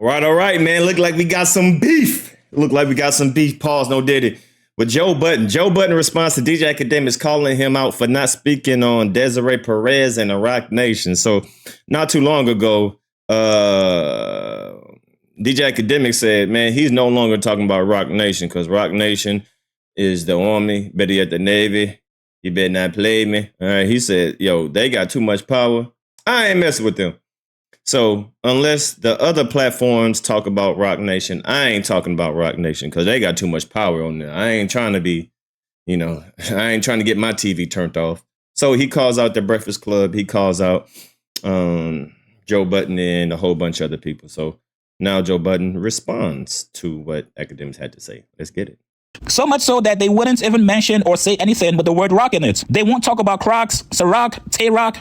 All right, man. Look like we got some beef. Look like we got some beef. Pause, no diddy. With Joe Budden. Joe Budden responds to DJ Akademiks calling him out for not speaking on Desiree Perez and the Rock Nation. So not too long ago, DJ Akademiks said, man, he's no longer talking about Rock Nation because Rock Nation is the Army, better yet the Navy. You better not play me. All right, he said, yo, they got too much power. I ain't messing with them. So unless the other platforms talk about Rock Nation, I ain't talking about Rock Nation because they got too much power on there. I ain't trying to be, I ain't trying to get my TV turned off. So he calls out the Breakfast Club. He calls out Joe Budden and a whole bunch of other people. So now Joe Budden responds to what Akademiks had to say. Let's get it. So much so that they wouldn't even mention or say anything with the word rock in it. They won't talk about Crocs, Ciroc, Tay-Rock.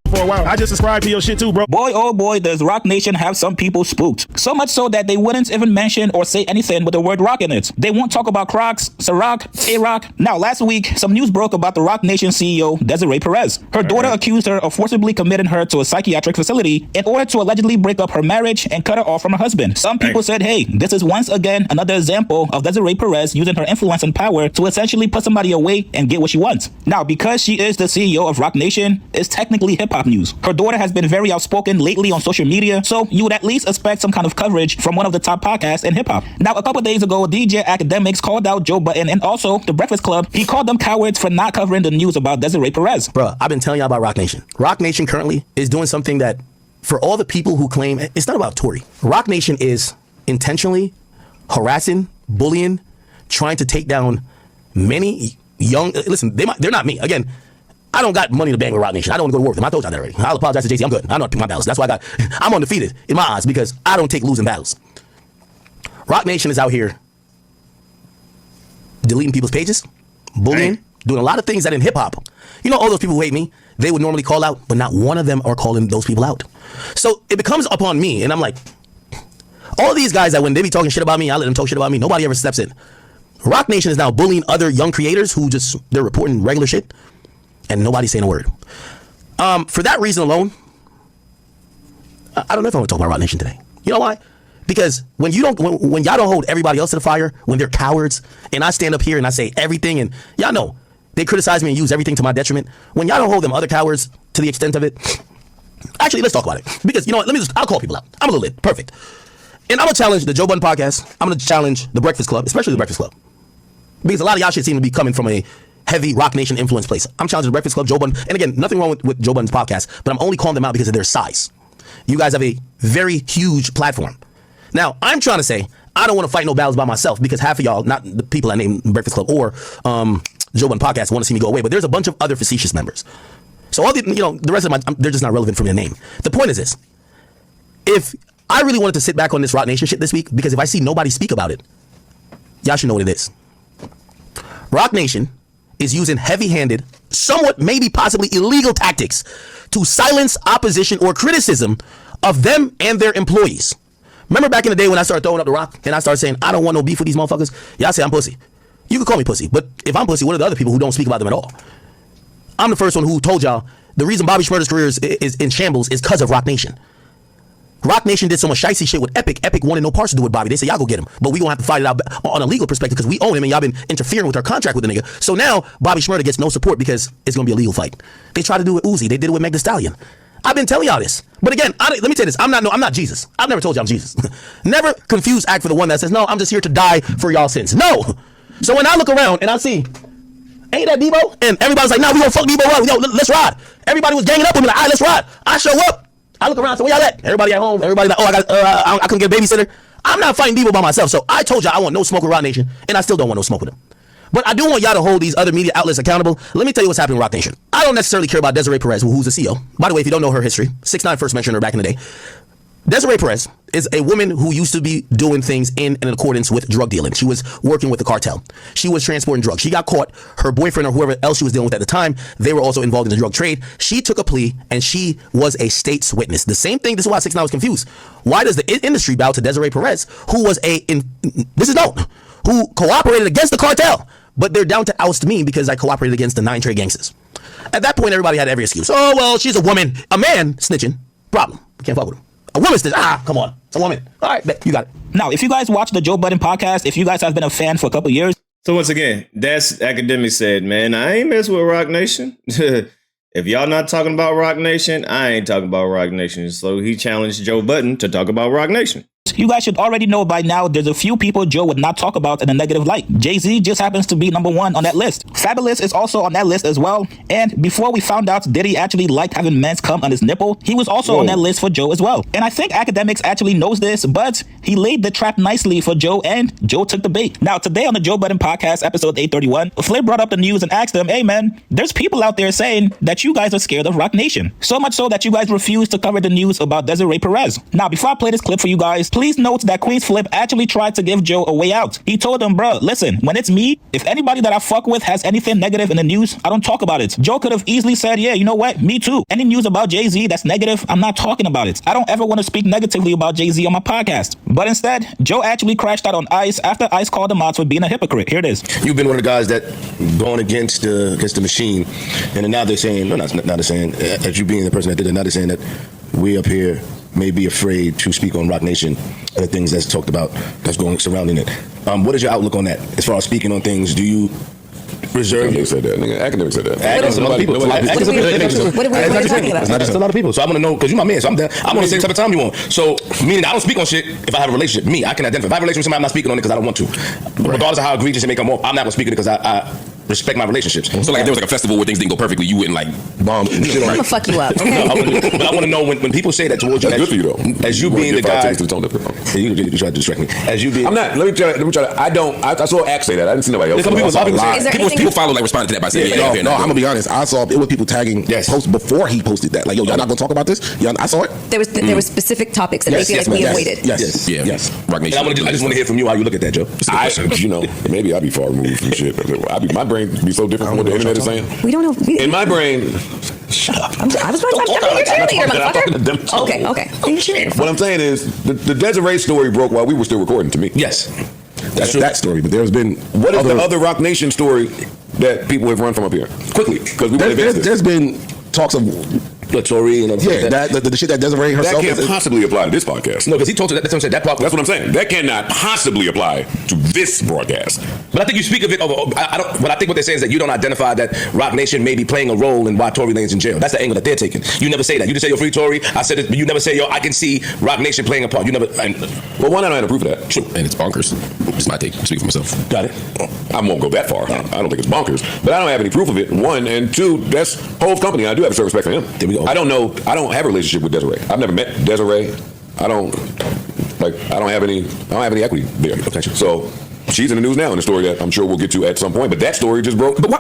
For a while. I just subscribed to your shit too, bro. Boy, oh boy, does Rock Nation have some people spooked. So much so that they wouldn't even mention or say anything with the word rock in it. They won't talk about Crocs, Ciroc, Tay-Rock. Now, last week, some news broke about the Rock Nation CEO, Desiree Perez. Her daughter accused her of forcibly committing her to a psychiatric facility in order to allegedly break up her marriage and cut her off from her husband. Some people said, hey, this is once again another example of Desiree Perez using her influence and power to essentially put somebody away and get what she wants. Now, because she is the CEO of Rock Nation, it's technically hip-hop news. Her daughter has been very outspoken lately on social media, so you would at least expect some kind of coverage from one of the top podcasts in hip-hop. Now, a couple days ago, DJ Akademiks called out Joe Budden and also the Breakfast Club. He called them cowards for not covering the news about Desiree Perez. Bro, I've been telling y'all about Rock Nation. Rock Nation currently is doing something that, for all the people who claim, it's not about Tory. Rock Nation is intentionally harassing, bullying, trying to take down many young, listen, they're not me. Again, I don't got money to bang with Rock Nation. I don't want to go to war with them. I told y'all that already. I'll apologize to JC. I'm good. I know how to pick my battles. That's why I'm undefeated in my odds because I don't take losing battles. Rock Nation is out here deleting people's pages, bullying, doing a lot of things that in hip hop, all those people who hate me, they would normally call out, but not one of them are calling those people out. So it becomes upon me, and I'm like, all of these guys that when they be talking shit about me, I let them talk shit about me. Nobody ever steps in. Rock Nation is now bullying other young creators who they're reporting regular shit. And nobody's saying a word. For that reason alone, I don't know if I want to talk about Rock Nation today. You know why? Because when y'all don't hold everybody else to the fire, when they're cowards, and I stand up here and I say everything, and y'all know they criticize me and use everything to my detriment. When y'all don't hold them other cowards to the extent of it, actually, let's talk about it. Because you know what? I'll call people out. I'm a little lit. Perfect. And I'm gonna challenge the Joe Budden podcast. I'm gonna challenge the Breakfast Club, especially the Breakfast Club, because a lot of y'all shit seem to be coming from a heavy Rock Nation influence place. I'm challenging the Breakfast Club, Joe Budden, and again, nothing wrong with Joe Budden's podcast, but I'm only calling them out because of their size. You guys have a very huge platform. Now, I'm trying to say, I don't want to fight no battles by myself because half of y'all, not the people I named Breakfast Club or Joe Budden podcast, want to see me go away, but there's a bunch of other facetious members. So all the rest of they're just not relevant for me to name. The point is this: if I really wanted to sit back on this Rock Nation shit this week, because if I see nobody speak about it, y'all should know what it is. Rock Nation is using heavy-handed, somewhat maybe possibly illegal tactics to silence opposition or criticism of them and their employees. Remember back in the day when I started throwing up the rock and I started saying, I don't want no beef with these motherfuckers? Y'all say I'm pussy. You can call me pussy, but if I'm pussy, what are the other people who don't speak about them at all? I'm the first one who told y'all the reason Bobby Shmurda's career is in shambles is because of Rock Nation. Rock Nation did so much shicey shit with Epic. Epic wanted no parts to do with Bobby. They said, y'all go get him. But we gonna have to fight it out on a legal perspective because we own him and y'all been interfering with our contract with the nigga. So now Bobby Shmurda gets no support because it's gonna be a legal fight. They tried to do it with Uzi. They did it with Meg Thee Stallion. I've been telling y'all this. But again, let me tell you this. I'm not Jesus. I've never told you I'm Jesus. Never confuse act for the one that says, no, I'm just here to die for y'all sins. No. So when I look around and I see, ain't that Debo? And everybody's like, no, we gonna fuck Debo up. Yo, let's ride. Everybody was ganging up with me like, all right, let's ride. I show up. I look around, so where y'all at? Everybody at home. Everybody like, oh, I couldn't get a babysitter. I'm not fighting Debo by myself. So I told y'all I want no smoke with Rock Nation, and I still don't want no smoke with him. But I do want y'all to hold these other media outlets accountable. Let me tell you what's happening with Rock Nation. I don't necessarily care about Desiree Perez, who's the CEO. By the way, if you don't know her history, 6ix9ine first mentioned her back in the day. Desiree Perez is a woman who used to be doing things in accordance with drug dealing. She was working with the cartel. She was transporting drugs. She got caught. Her boyfriend or whoever else she was dealing with at the time, they were also involved in the drug trade. She took a plea and she was a state's witness. The same thing. This is why 6ix9ine was confused. Why does the industry bow to Desiree Perez, who was this is known, who cooperated against the cartel, but they're down to oust me because I cooperated against the 9 trade gangsters. At that point, everybody had every excuse. Oh, well, she's a woman. A man snitching. Problem. Can't fuck with him. A woman says, come on, it's a woman. All right, bet, you got it. Now, if you guys watch the Joe Budden podcast, if you guys have been a fan for a couple years. So once again, that's Akademiks said, man, I ain't mess with Rock Nation. If y'all not talking about Rock Nation, I ain't talking about Rock Nation. So he challenged Joe Budden to talk about Rock Nation. You guys should already know by now there's a few people Joe would not talk about in a negative light. Jay-Z just happens to be number 1 on that list. Fabulous is also on that list as well. And before we found out Diddy actually liked having men's cum on his nipple, he was also on that list for Joe as well. And I think Akademiks actually knows this, but he laid the trap nicely for Joe and Joe took the bait. Now today on the Joe Budden podcast, episode 831, Flip brought up the news and asked him, hey man, there's people out there saying that you guys are scared of Rock Nation. So much so that you guys refuse to cover the news about Desiree Perez. Now before I play this clip for you guys, please note that Queen's Flip actually tried to give Joe a way out. He told him, bro, listen, when it's me, if anybody that I fuck with has anything negative in the news, I don't talk about it. Joe could have easily said, yeah, you know what? Me too. Any news about Jay-Z that's negative, I'm not talking about it. I don't ever want to speak negatively about Jay-Z on my podcast. But instead, Joe actually crashed out on Ice after Ice called him out for being a hypocrite. Here it is. You've been one of the guys that going against the machine, and then now they're saying, no, not they're saying, as you being the person that did it, now they're saying that we up here may be afraid to speak on Rock Nation and the things that's talked about that's going surrounding it. What is your outlook on that? As far as speaking on things, do you reserve? Academics said that. Akademiks said that. That's a lot of people. What are we talking about? That's a lot of people. So I want to know, because you're my man, so I'm on the same type of time you want. So, meaning I don't speak on shit if I have a relationship. Me, I can identify. If I have a relationship with somebody, I'm not speaking on it because I don't want to. Regardless of how egregious it may come off, I'm not going to speak on it because I respect my relationships. So like if there was like a festival where things didn't go perfectly, you wouldn't like bomb shit on I'm gonna fuck you up. Okay? No, but I want to know when people say that towards you. That's good for you though. As you being the guy. You try to distract me. As you being. I'm not. Let me try to. I saw Axe say that. I didn't see nobody else. People follow like responded to that by saying, no, I'm gonna be honest. I saw it was people tagging posts before he posted that. Like, yo, y'all not gonna talk about this? I saw it. There were specific topics that they feel like we avoided. Yes. Rock Nation. I just want to hear from you how you look at that, Joe. Maybe I'd be far removed from shit. My brain be so different from what the internet is saying. We don't know. In my brain, shut up. I was trying to be your cheerleader, motherfucker. Okay. What I'm saying is the Desiree story broke while we were still recording. To me, yes, that's that story. But there's been what is the other Rock Nation story that people have run from up here quickly because there's been talks of. The Tory and the shit that Desiree herself. That can't possibly apply to this podcast. No, because he told you that. That's what I'm saying. That's what I'm saying. That cannot possibly apply to this broadcast. But I think you speak of it. But I think what they're saying is that you don't identify that Rock Nation may be playing a role in why Tory Lane's in jail. That's the angle that they're taking. You never say that. You just say you're free Tory. I said it, but you never say I can see Rock Nation playing a part. You never. Well, one, I don't have to prove that. True, and it's bonkers. It's my take. Speak for myself. Got it. I won't go that far. I don't think it's bonkers, but I don't have any proof of it. One and two, that's Hove's company. I do have a certain respect for him. There we go. I don't know. I don't have a relationship with Desiree. I've never met Desiree. I don't have any equity there. Okay. So she's in the news now in a story that I'm sure we'll get to at some point. But that story just broke. But why?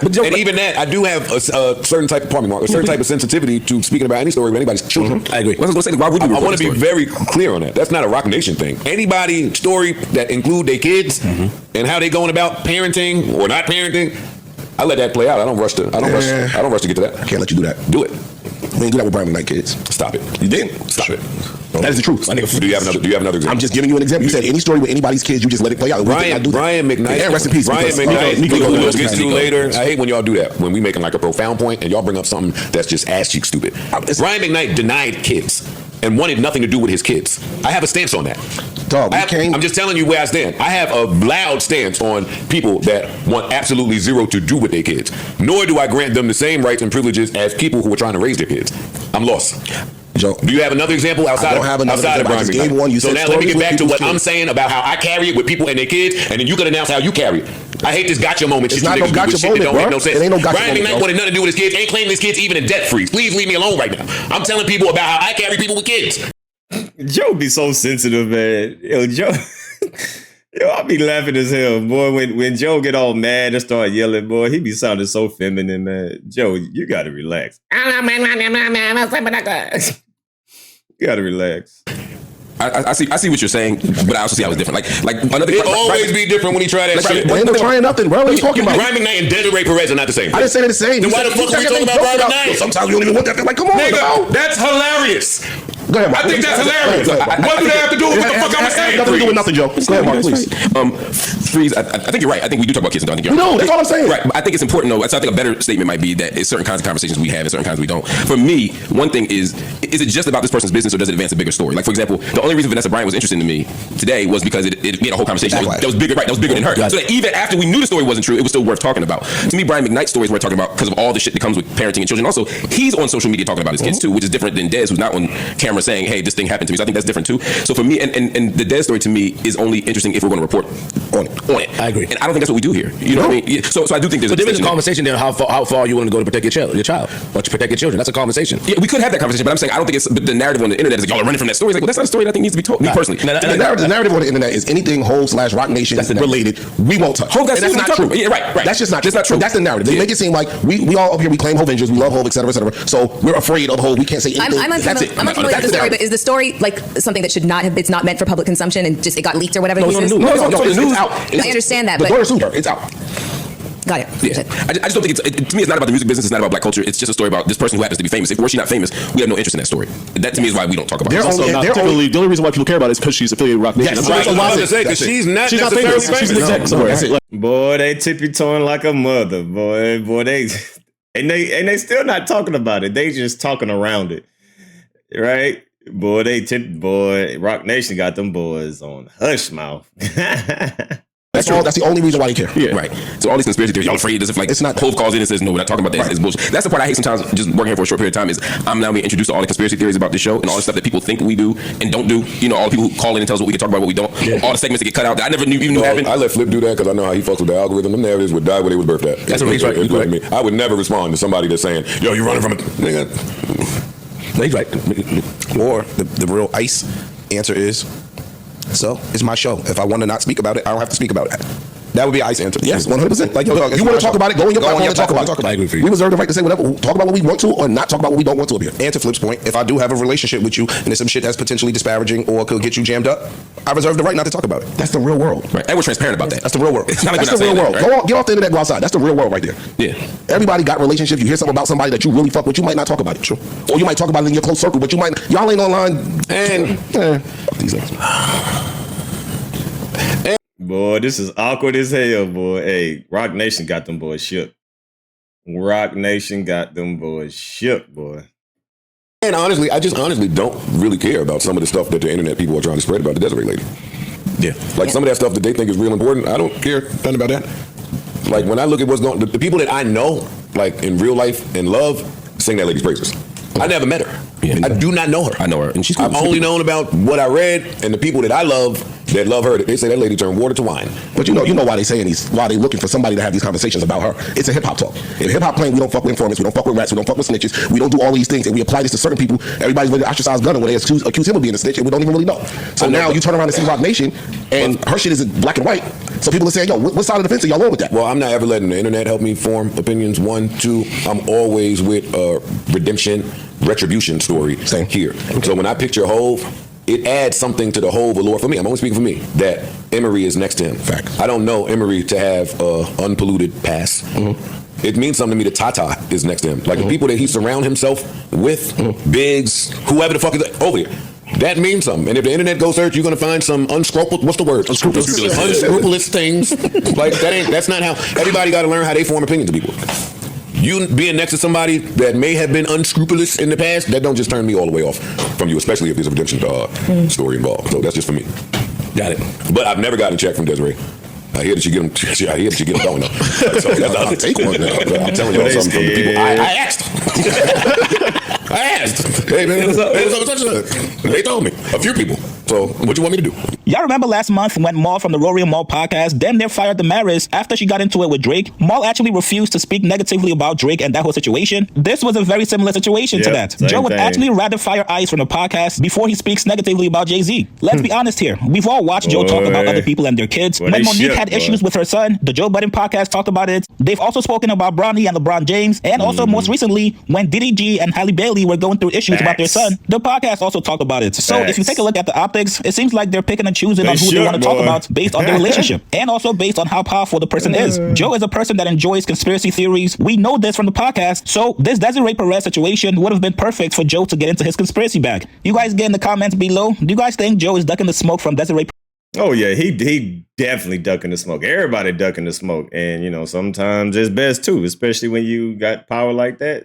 And even that, I do have a certain type of a certain type of sensitivity to speaking about any story with anybody's children. I agree. I want to be very clear on that. That's not a Rock Nation thing. Anybody story that include their kids and how they going about parenting or not parenting, I let that play out. I don't rush to get to that. I can't let you do that. Do it. We didn't do that with Brian McKnight kids. Stop it. You didn't. Stop it. That is the truth. Do you have another example? I'm just giving you an example. You said any story with anybody's kids, you just let it play out. Brian McKnight. Yeah, rest in peace. Brian McKnight. We'll get to later. I hate when y'all do that. When we making like a profound point and y'all bring up something that's just ass cheek stupid. Brian McKnight denied kids and wanted nothing to do with his kids. I have a stance on that. Dog, I'm just telling you where I stand. I have a loud stance on people that want absolutely zero to do with their kids. Nor do I grant them the same rights and privileges as people who are trying to raise their kids. I'm lost. Joe, do you have another example outside of Brian McKnight? So now let me get back to what I'm saying about how I carry it with people and their kids, and then you can announce how you carry it. I hate this gotcha moment. It's not no gotcha moment, bro. No sense. It ain't no gotcha Brian McKnight wanted nothing to do with his kids. Ain't claiming his kids even in debt free. Please leave me alone right now. I'm telling people about how I carry people with kids. Joe be so sensitive, man. Yo, Joe. Yo, I be laughing as hell, boy. When Joe get all mad and start yelling, boy, he be sounding so feminine, man. Joe, you gotta relax. You gotta relax. I see what you're saying, but I also see how it's different. Like another. It always be different when he try that shit. Ain't no trying nothing, bro. What are you talking about? Brian McKnight and Desiree Perez are not the same. I didn't say they're the same. Then why the fuck are we talking about Brian McKnight? Sometimes we don't even want that. Like, come on, nigga, that's hilarious. Go ahead, Mark. I think that's hilarious. What do they have to do with what the fuck I'm saying? Nothing to do with nothing, Joe. Go ahead, Mark, please. Freeze, I think you're right. I think we do talk about kids. I think you're No, that's all I'm saying. Right. But I think it's important, though. So I think a better statement might be that it's certain kinds of conversations we have and certain kinds we don't. For me, one thing is it just about this person's business or does it advance a bigger story? Like, for example, the only reason Vanessa Bryant was interesting to me today was because we had a whole conversation that was bigger, right? That was bigger than her. So that even after we knew the story wasn't true, it was still worth talking about. To me, Brian McKnight's story is worth talking about because of all the shit that comes with parenting and children. Also, he's on social media talking about his kids too, which is different than Des, who's not on camera saying, hey, this thing happened to me. So I think that's different too. So for me, and the Des story to me is only interesting if we're going to report on it. I agree. And I don't think that's what we do here. You know what I mean? Yeah, so I do think there's But there is a conversation there. How far are you willing to go to protect your child or to protect your children? That's a conversation. Yeah, we could have that conversation, but I'm saying I don't think it's the narrative on the internet is like y'all are running from that story. It's like, well, that's not a story that I think needs to be told. Me personally, The narrative on the internet is anything Hov/Rock Nation related. We won't touch. Hov, that's not true. Yeah, right. That's just not That's true. not true. That's the narrative. They make it seem like we all up here, we claim Hovengers, we love Hov, et cetera. So we're afraid of Hov. We can't say anything. I'm unfamiliar with the story, but is the story like something that should not have? It's not meant for public consumption, and just it got leaked or whatever. No, it's out. I understand that, the but daughter sued her. It's out. got it. Yeah. I just don't think to me, it's not about the music business. It's not about black culture. It's just a story about this person who happens to be famous. If were she not famous, we have no interest in that story. That to me is why we don't talk about it. The only reason why people care about it is because she's affiliated with Rock Nation. Yes, That's right. why I was say, because she's not famous. famous. She's an exec somewhere. That's it. Boy, they tippy-toeing like a mother, boy, they they still not talking about it. They just talking around it, right? Boy, Rock Nation got them boys on hush mouth. That's the only reason why they care. Yeah. Right. So all these conspiracy theories, y'all afraid as if like it's not Hov calls in and says, no, we're not talking about that. It's bullshit. That's the part I hate sometimes just working here for a short period of time is I'm now being introduced to all the conspiracy theories about the show and all the stuff that people think we do and don't do. You know, all the people who call in and tell us what we can talk about, what we don't. Yeah. All the segments that get cut out that I never even knew happened. I let Flip do that because I know how he fucks with the algorithm. Them narratives would die where they was birthed at. That's what he's right. I would never respond to somebody that's saying, yo, you're running from it. Nigga. No, he's right. Or the real ice answer is, so it's my show. If I want to not speak about it, I don't have to speak about it. That would be ice answer. Yes, 100%. Like, you want to talk about it, go on your platform and talk about it. I agree with you. We reserve the right to say whatever, talk about what we want to or not talk about what we don't want to up here. And to Flip's point, if I do have a relationship with you and there's some shit that's potentially disparaging or could get you jammed up, I reserve the right not to talk about it. That's the real world. Right. And we're transparent about that. That's the real world. It's not like that's the real world. Right? Go on, get off the internet, go outside. That's the real world right there. Yeah. Everybody got relationships. You hear something about somebody that you really fuck with, you might not talk about it. True. Or you might talk about it in your close circle, but y'all ain't online. And fuck these things. Boy, this is awkward as hell, boy. Hey, Rock Nation got them boys shook. Rock Nation got them boys shook, boy. And honestly, I just honestly don't really care about some of the stuff that the internet people are trying to spread about the Desiree lady. Yeah. Like some of that stuff that they think is real important, I don't care nothing about that. Like when I look at what's going on, the people that I know, like in real life and love, sing that lady's praises. I never met her. Yeah. I do not know her. I know her. And she's cool. I've only known about what I read and the people that I love that love her. They say that lady turned water to wine. But you know why they saying these, why they looking for somebody to have these conversations about her. It's a hip hop talk. In hip hop playing, we don't fuck with informants, we don't fuck with rats, we don't fuck with snitches, we don't do all these things, and we apply this to certain people. Everybody's ready to ostracize Budden when they accuse him of being a snitch, and we don't even really know. So now you turn around and see Rock Nation, and her shit is black and white. So people are saying, yo, what side of the fence are y'all on with that? Well, I'm not ever letting the internet help me form opinions. 1, 2, I'm always with redemption, retribution story. Same here. Okay. So when I picture Hov, it adds something to the Hov allure for me. I'm only speaking for me. That Emery is next to him. Fact. I don't know Emery to have unpolluted past. Mm-hmm. It means something to me that Tata is next to him. Like the people that he surround himself with, Biggs, whoever the fuck is over here. That means something. And if the internet goes search, you're gonna find some unscrupulous. What's the word? Unscrupulous things. Like that's not how. Everybody got to learn how they form opinions of people. You being next to somebody that may have been unscrupulous in the past, that don't just turn me all the way off from you, especially if there's a redemption story involved. So that's just for me. Got it. But I've never gotten a check from Desiree. I hear that you get them. I hear that you get them going though. So I'll take one now. I'm telling y'all something from the people. I asked. I asked. Hey man, what's up? They told me. A few people. So what you want me to do? Y'all remember last month when Mal from the Rory and Mal podcast damn near fired Damaris after she got into it with Drake? Mal actually refused to speak negatively about Drake and that whole situation. This was a very similar situation to that. Joe would actually rather fire Ice from the podcast before he speaks negatively about Jay-Z. Let's be honest here. We've all watched Joe talk about other people and their kids. When Monique had issues with her son, the Joe Budden podcast talked about it. They've also spoken about Bronny and LeBron James, and also most recently when Diddy G and Halle Bailey were going through issues about their son, the podcast also talked about it. So if you take a look at the optics, Akademiks, it seems like they're picking and choosing on who they want to talk about based on their relationship and also based on how powerful the person is. Joe is a person that enjoys conspiracy theories. We know this from the podcast. So this Desiree Perez situation would have been perfect for Joe to get into his conspiracy bag. You guys get in the comments below. Do you guys think Joe is ducking the smoke from Desiree? Oh yeah, he definitely ducking the smoke. Everybody ducking the smoke, and sometimes it's best too, especially when you got power like that.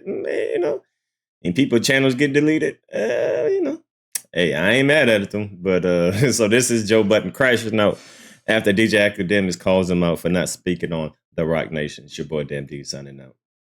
And people channels get deleted. Hey, I ain't mad at them, but so this is Joe Budden crashing out after DJ Akademiks calls him out for not speaking on the Rock Nation. It's your boy Damn D signing out.